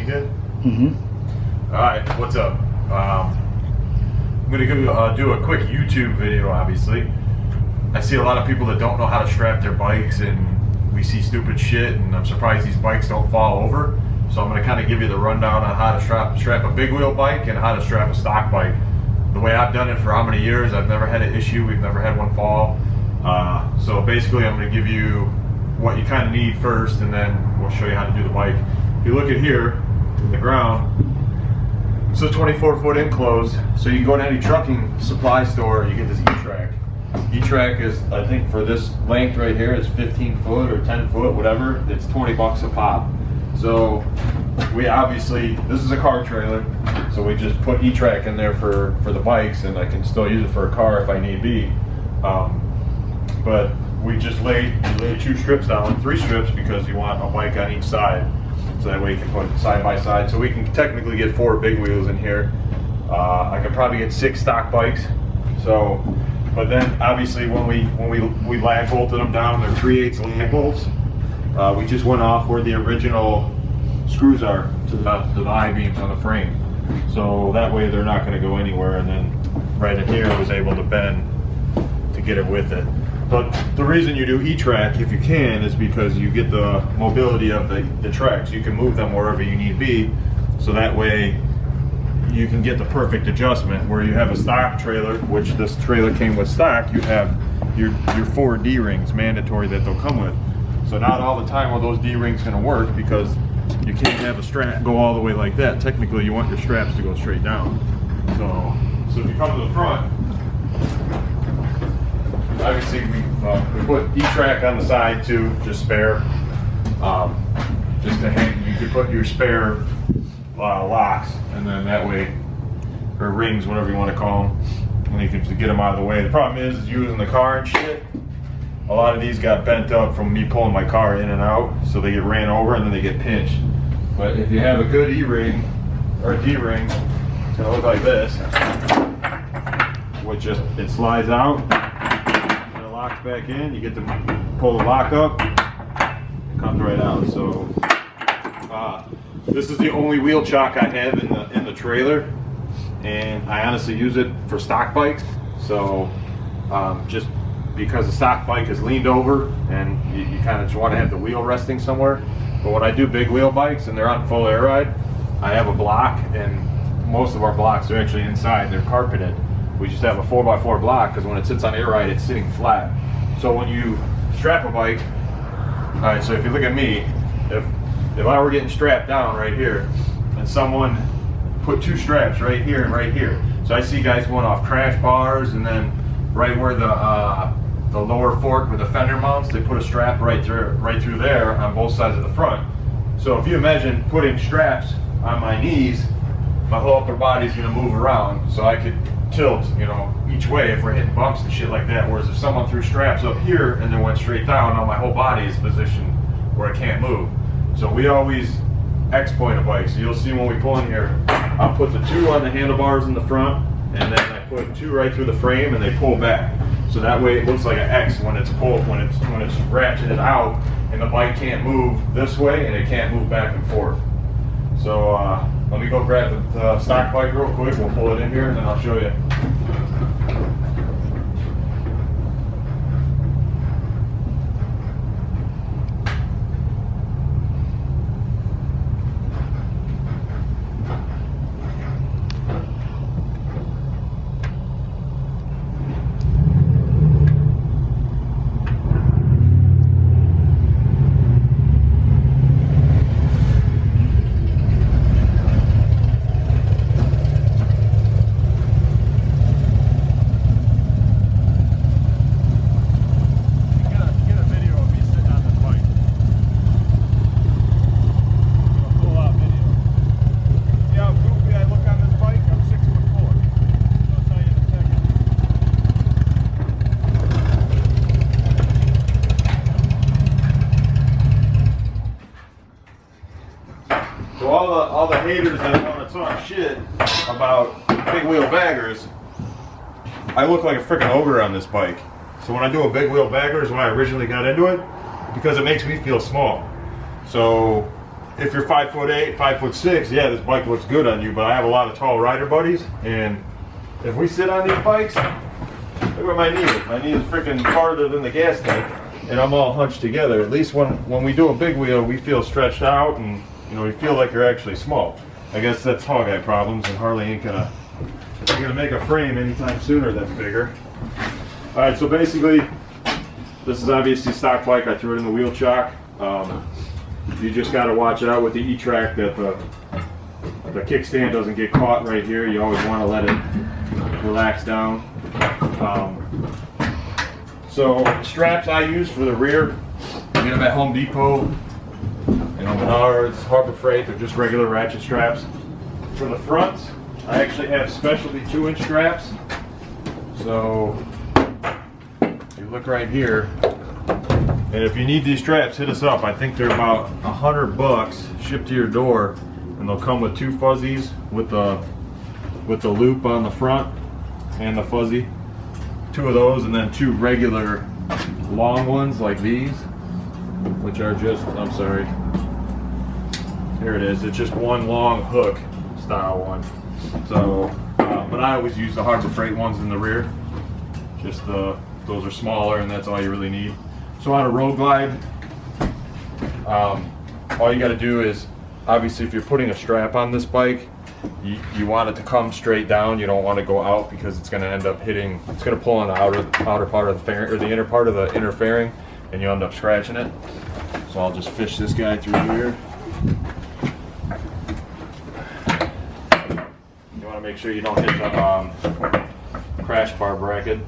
LinkedIn? Mm-hmm. All right, what's up? I'm gonna do a quick YouTube video. Obviously, I see a lot of people that don't know how to strap their bikes, and we see stupid shit. And I'm surprised these bikes don't fall over. So I'm gonna kind of give you the rundown on how to strap a big wheel bike and how to strap a stock bike. The way I've done it for how many years, I've never had an issue. We've never had one fall. So basically, I'm gonna give you what you kind of need first, and then we'll show you how to do the bike. If you look at here, in the ground, it's a 24-foot enclosed, so you can go to any trucking supply store, you get this E-Track. E-Track is, I think for this length right here, is 15 foot or 10 foot, whatever. It's 20 bucks a pop. So we obviously, this is a car trailer, so we just put E-Track in there for the bikes, and I can still use it for a car if I need be. But we just laid 2 strips down, 3 strips, because you want a bike on each side. So that way you can put it side by side. So we can technically get 4 big wheels in here. I could probably get 6 stock bikes. So, but then obviously when we lag bolted them down, they're 3/8 lag bolts. We just went off where the original screws are to the I-beams on the frame. So that way they're not going to go anywhere. And then right in here I was able to bend to get it with it. But the reason you do E-Track, if you can, is because you get the mobility of the tracks. You can move them wherever you need be, so that way you can get the perfect adjustment. Where you have a stock trailer, which this trailer came with stock, you have your 4 D-rings mandatory that they'll come with. So not all the time are those D-rings going to work, because you can't have a strap go all the way like that. Technically, you want your straps to go straight down. So if you come to the front, obviously we put E-Track on the side too, just spare. Just to hang, you could put your spare locks, and then that way, or rings, whatever you want to call them, and you can just get them out of the way. The problem is using the car and shit. A lot of these got bent up from me pulling my car in and out, so they get ran over and then they get pinched. But if you have a good E-ring or a D-ring, it's gonna look like this, which just it slides out. Locks back in, you get to pull the lock up, it comes right out. So this is the only wheel chock I have in the trailer, and I honestly use it for stock bikes. So just because the stock bike is leaned over and you kind of just want to have the wheel resting somewhere. But when I do big wheel bikes and they're on full air ride, I have a block, and most of our blocks are actually inside, they're carpeted. We just have a 4x4 block, because when it sits on air ride, it's sitting flat. So when you strap a bike, all right, so if you look at me, if I were getting strapped down right here, and someone put 2 straps right here and right here. So I see guys going off crash bars, and then right where the lower fork with the fender mounts, they put a strap right through there on both sides of the front. So if you imagine putting straps on my knees, my whole upper body's gonna move around, so I could tilt, you know, each way if we're hitting bumps and shit like that. Whereas if someone threw straps up here and then went straight down, now my whole body is positioned where I can't move. So we always X-point a bike. So you'll see when we pull in here, I'll put the 2 on the handlebars in the front, and then I put 2 right through the frame, and they pull back. So that way it looks like an X when it's pulled, when it's ratcheted out, and the bike can't move this way and it can't move back and forth. So let me go grab the stock bike real quick. We'll pull it in here, and then I'll show you. So all the haters that want to talk shit about big wheel baggers, I look like a freaking ogre on this bike. So when I do a big wheel bagger is when I originally got into it, because it makes me feel small. So if you're 5'8", 5'6", yeah, this bike looks good on you. But I have a lot of tall rider buddies, and if we sit on these bikes, look where my knee is. My knee is freaking farther than the gas tank, and I'm all hunched together. At least when we do a big wheel, we feel stretched out, and you know, we feel like you're actually small. I guess that's tall guy problems, and Harley ain't gonna make a frame anytime sooner that's bigger. All right, so basically, this is obviously stock bike. I threw it in the wheel chock. You just got to watch out with the E-track that the kickstand doesn't get caught right here. You always want to let it relax down. So straps I use for the rear, you get them at Home Depot, you know, Menards, Harbor Freight. They're just regular ratchet straps. For the front, I actually have specialty 2-inch straps. So you look right here. And if you need these straps, hit us up. I think they're about $100 shipped to your door, and they'll come with 2 fuzzies with the loop on the front and the fuzzy. 2 of those, and then 2 regular long ones like these, which are just, I'm sorry, here it is. It's just one long hook style one. So, but I always use the Harbor Freight ones in the rear. Just those are smaller, and that's all you really need. So on a road glide, all you got to do is, obviously if you're putting a strap on this bike, you want it to come straight down. You don't want to go out, because it's going to end up hitting, it's going to pull on the outer part of the fairing, or the inner part of the inner fairing, and you end up scratching it. So I'll just fish this guy through here. You want to make sure you don't hit the crash bar bracket.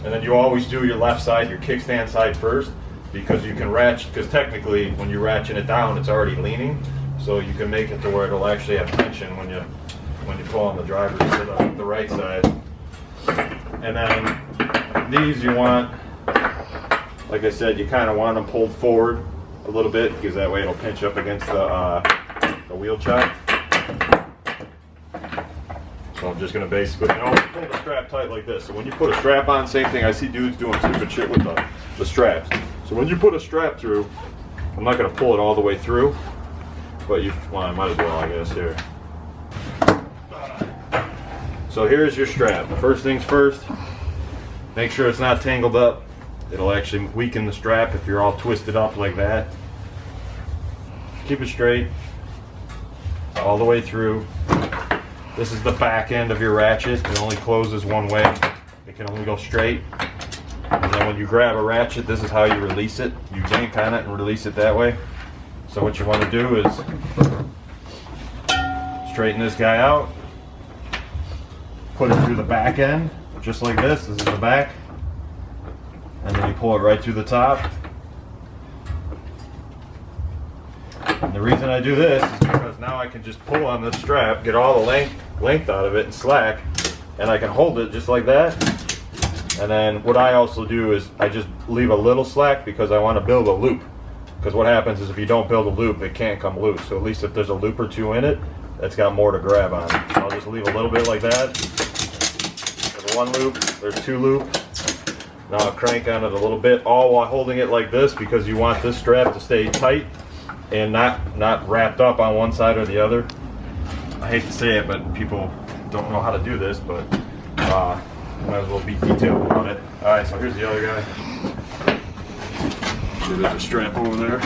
And then you always do your left side, your kickstand side first, because you can ratchet, because technically when you ratchet it down, it's already leaning, so you can make it to where it'll actually have tension when you pull on the driver to the right side. And then these you want, like I said, you kind of want them pulled forward a little bit, because that way it'll pinch up against the wheel chock. So I'm just going to basically, pull the strap tight like this. So when you put a strap on, same thing. I see dudes doing stupid shit with the straps. So when you put a strap through, I'm not going to pull it all the way through, but well, I might as well, I guess, here. So here's your strap. First things first, make sure it's not tangled up. It'll actually weaken the strap if you're all twisted up like that. Keep it straight all the way through. This is the back end of your ratchet. It only closes one way. It can only go straight. And then when you grab a ratchet, this is how you release it. You yank on it and release it that way. So what you want to do is straighten this guy out. Put it through the back end, just like this. This is the back. And then you pull it right through the top. And the reason I do this is because now I can just pull on this strap, get all the length out of it and slack, and I can hold it just like that. And then what I also do is I just leave a little slack, because I want to build a loop. Because what happens is if you don't build a loop, it can't come loose. So at least if there's a loop or two in it, that's got more to grab on. So I'll just leave a little bit like that. There's 1 loop, there's 2 loop. Now I'll crank on it a little bit, all while holding it like this, because you want this strap to stay tight and not wrapped up on one side or the other. I hate to say it, but people don't know how to do this, but might as well be detailed about it. Alright, so here's the other guy. So there's a strap over there.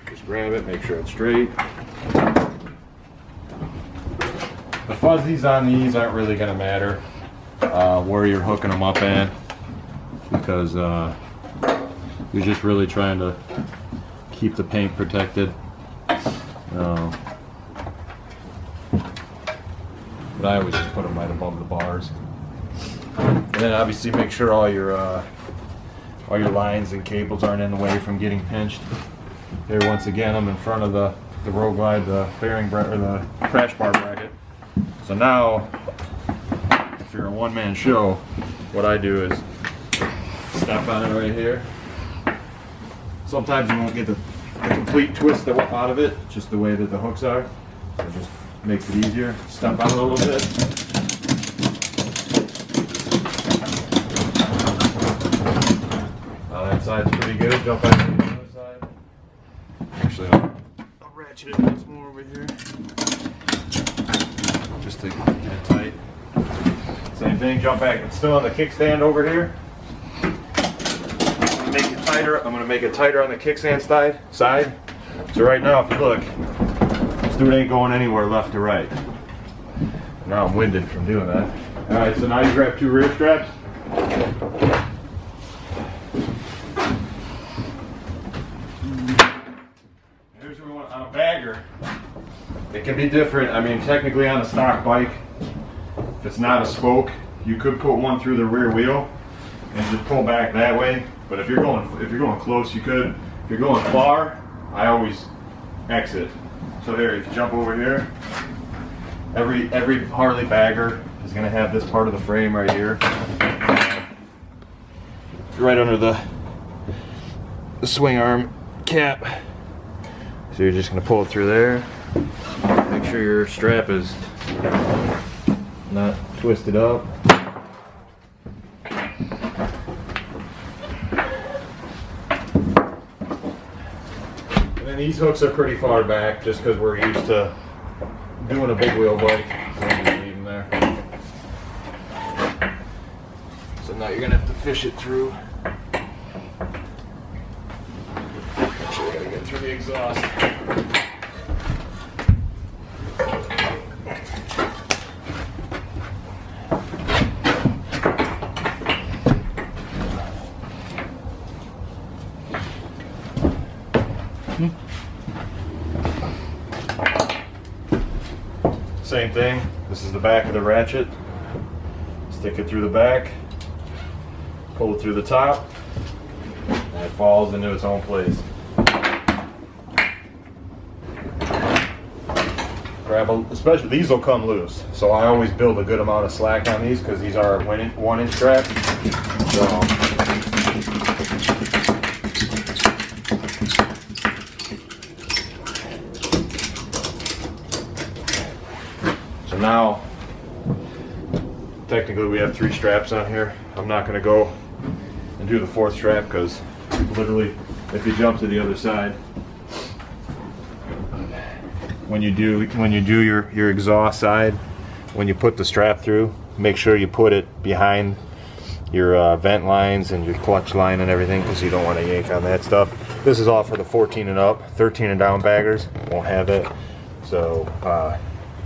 Just grab it, make sure it's straight. The fuzzies on these aren't really going to matter where you're hooking them up at, because you're just really trying to keep the paint protected. But I always just put them right above the bars. And then obviously make sure all your lines and cables aren't in the way from getting pinched. Here, once again, I'm in front of the road glide, the fairing or the crash bar bracket. So now, if you're a one-man show, what I do is step on it right here. Sometimes you won't get the complete twist out of it, just the way that the hooks are. So it just makes it easier. Step on it a little bit. side's pretty good. Jump back to the other side. Actually, I'll ratchet it once more over here. Just to get it tight. Same thing, jump back. It's still on the kickstand over here. Make it tighter. I'm going to make it tighter on the kickstand side. So right now, if you look, this dude ain't going anywhere left to right. Now I'm winded from doing that. Alright, so now you grab 2 rear straps. Here's what we want on a bagger. It can be different. I mean, technically on a stock bike, if it's not a spoke, you could put one through the rear wheel and just pull back that way. But if you're going close, you could. If you're going far, I always exit. So here, if you jump over here, every Harley bagger is going to have this part of the frame right here, right under the swing arm cap. So you're just going to pull it through there. Make sure your strap is not twisted up. And then these hooks are pretty far back just because we're used to doing a big wheel bike. So I'm just leave them there. So now you're going to have to fish it through. Actually, I got to get through the exhaust. Same thing, this is the back of the ratchet. Stick it through the back, pull it through the top, and it falls into its own place. Especially these will come loose, so I always build a good amount of slack on these because these are 1-inch straps. So now, technically we have 3 straps on here. I'm not going to go and do the 4th strap because literally if you jump to the other side, when you do your exhaust side, when you put the strap through, make sure you put it behind your vent lines and your clutch line and everything because you don't want to yank on that stuff. This is all for the 14 and up, 13 and down baggers won't have it. So,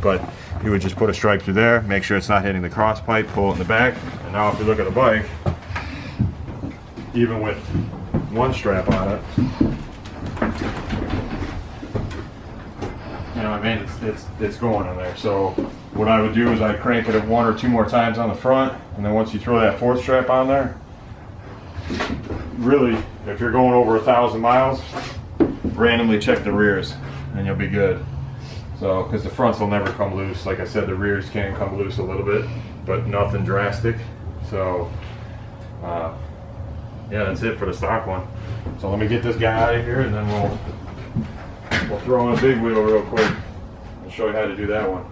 but you would just put a stripe through there, make sure it's not hitting the cross pipe, pull it in the back, and now if you look at the bike, even with 1 strap on it, you know what I mean, it's going in there. So what I would do is I'd crank it 1 or 2 more times on the front, and then once you throw that 4th strap on there, really, if you're going over 1,000 miles, randomly check the rears, and you'll be good. So, because the fronts will never come loose. Like I said, the rears can come loose a little bit, but nothing drastic. So, yeah, that's it for the stock one. So let me get this guy out of here, and then we'll throw in a big wheel real quick. I'll show you how to do that one.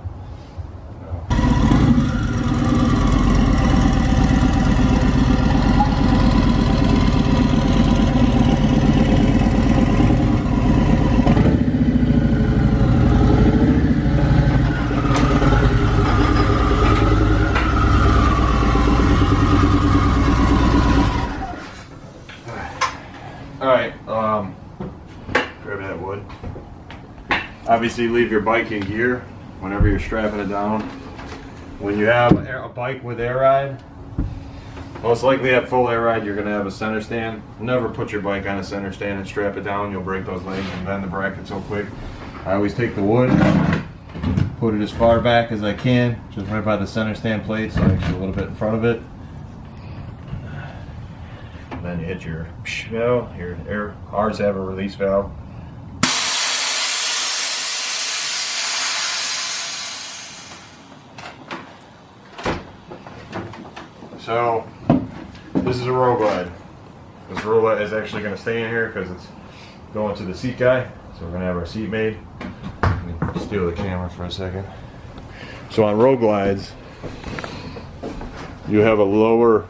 Grab that wood. Obviously leave your bike in gear whenever you're strapping it down. When you have a bike with air ride, most likely at full air ride you're going to have a center stand. Never put your bike on a center stand and strap it down. You'll break those legs and bend the bracket so quick. I always take the wood, put it as far back as I can, just right by the center stand plate, so actually a little bit in front of it. And then you hit your valve, your air. Ours have a release valve. So this is a roll glide. This roll glide is actually going to stay in here because it's going to the seat guy. So we're going to have our seat made. Let me steal the camera for a second. So on roll glides, you have a lower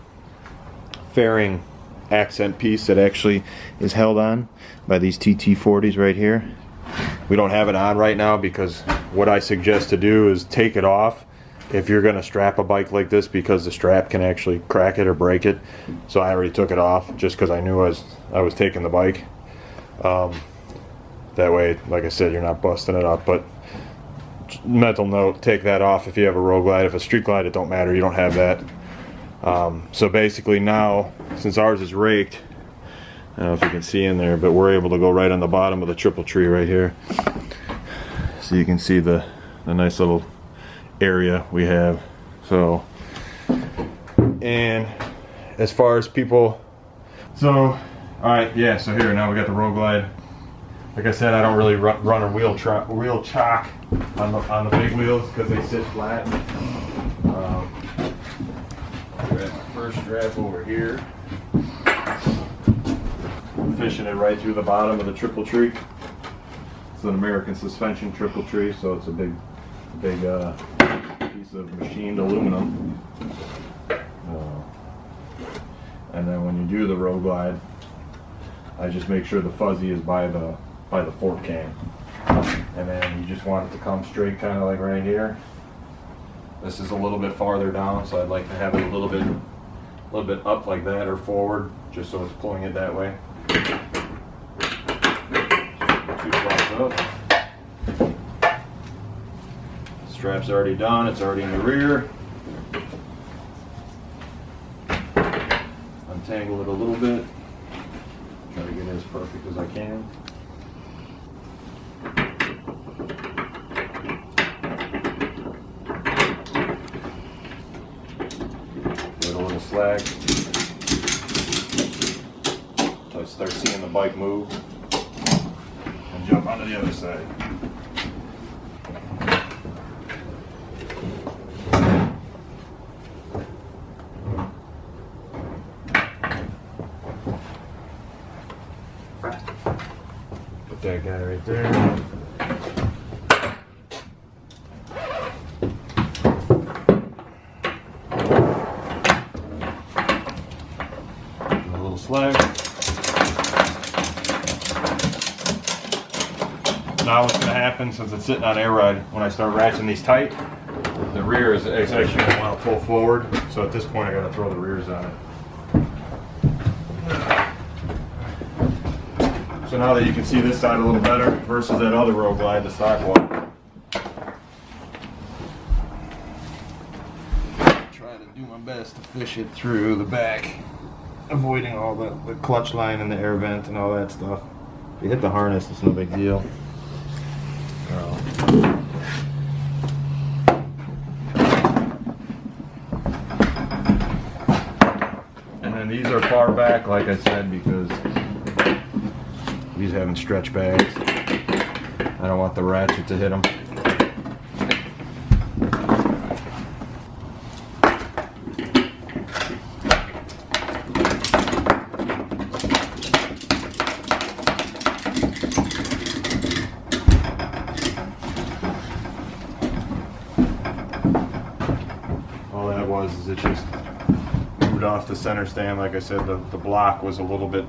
fairing accent piece that actually is held on by these TT40s right here. We don't have it on right now because what I suggest to do is take it off if you're going to strap a bike like this, because the strap can actually crack it or break it. So I already took it off just because I knew I was taking the bike. That way, like I said, you're not busting it up. But mental note, take that off if you have a Road Glide. If a Street Glide, it don't matter, you don't have that. So basically now, since ours is raked, I don't know if you can see in there, but we're able to go right on the bottom of the triple tree right here. So you can see the nice little area we have. So, and as far as people, so alright, yeah, so here now we got the Road Glide. Like I said, I don't really run a wheel chock on the big wheels because they sit flat. Grab my first strap over here, fishing it right through the bottom of the triple tree. It's an American suspension triple tree, so it's a big piece of machined aluminum. And then when you do the Road Glide, I just make sure the fuzzy is by the fork can, and then you just want it to come straight, kind of like right here. This is a little bit farther down, so I'd like to have it a little bit up like that or forward, just so it's pulling it that way. Two flaps up. Strap's already done, it's already in the rear. Untangle it a little bit. Try to get it as perfect as I can. Give it a little slack until I start seeing the bike move, and jump onto the other side. Put that guy right there. A little slack. Now what's going to happen, since it's sitting on air ride, when I start ratcheting these tight, the rear is actually going to want to pull forward. So at this point I got to throw the rears on it. So now that you can see this side a little better versus that other Road Glide, the stock one. Try to do my best to fish it through the back, avoiding all the clutch line and the air vent and all that stuff. If you hit the harness, it's no big deal. And then these are far back, like I said, because these having stretch bags. I don't want the ratchet to hit them. All that was is it just moved off the center stand. Like I said, the block was a little bit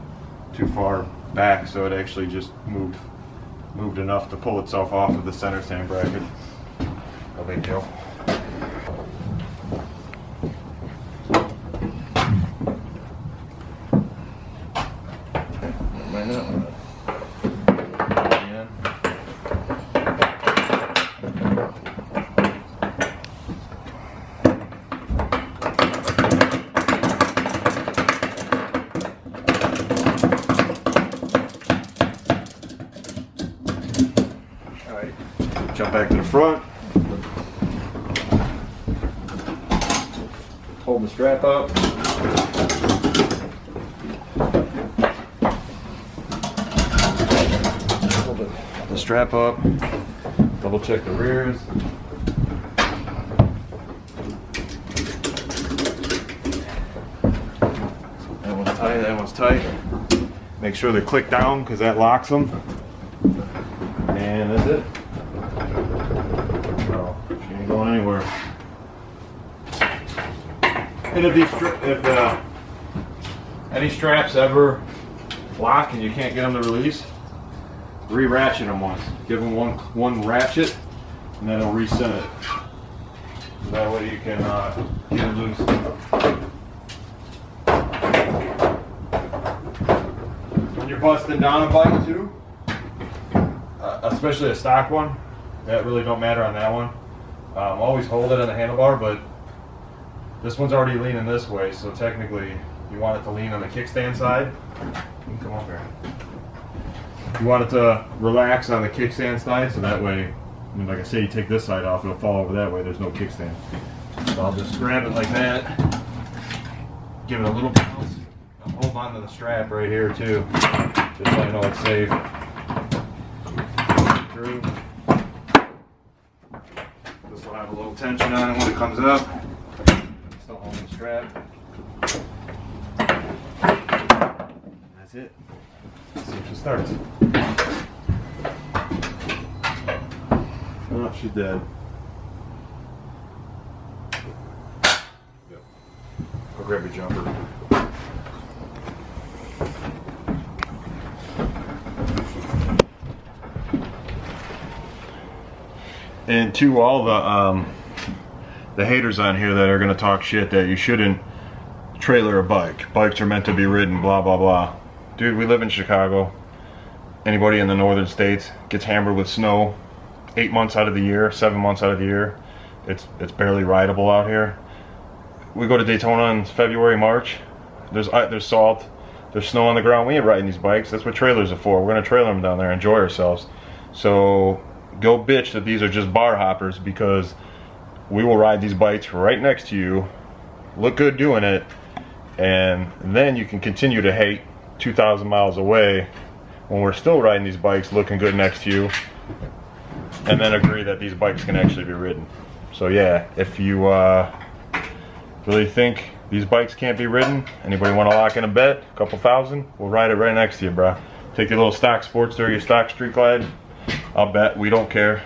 too far back, so it actually just moved enough to pull itself off of the center stand bracket. No big deal. Jump back to the front. Hold the strap up. Hold the strap up. Double check the rears. That one's tight, that one's tight. Make sure they click down because that locks them. And that's it. So, she ain't going anywhere. And if any straps ever lock and you can't get them to release, re-ratchet them once. Give them one ratchet, and then it'll reset it. That way you can get it loose. When you're busting down a bike too, especially a stock one, that really don't matter on that one. Always hold it on the handlebar, but this one's already leaning this way, so technically you want it to lean on the kickstand side. You can come up here. You want it to relax on the kickstand side, so that way, I mean, like I say, you take this side off, it'll fall over that way, there's no kickstand. So I'll just grab it like that, give it a little bounce, and hold on to the strap right here too, just so I know it's safe. Through. This will have a little tension on it when it comes up. Still holding the strap. That's it. Let's see if she starts. Oh, she's dead. Yep. Go grab your jumper. And to all the haters on here that are going to talk shit that you shouldn't trailer a bike. Bikes are meant to be ridden, blah, blah, blah. Dude, we live in Chicago. Anybody in the northern states gets hammered with snow 8 months out of the year, 7 months out of the year. It's barely rideable out here. We go to Daytona in February, March. There's salt, there's snow on the ground. We ain't riding these bikes. That's what trailers are for. We're going to trailer them down there, enjoy ourselves. So go bitch that these are just bar hoppers, because we will ride these bikes right next to you, look good doing it, and then you can continue to hate 2,000 miles away when we're still riding these bikes looking good next to you, and then agree that these bikes can actually be ridden. So yeah, if you really think these bikes can't be ridden, anybody want to lock in a bet, a couple thousand, we'll ride it right next to you, bro. Take your little stock Sportster, your stock Street Glide, I'll bet, we don't care.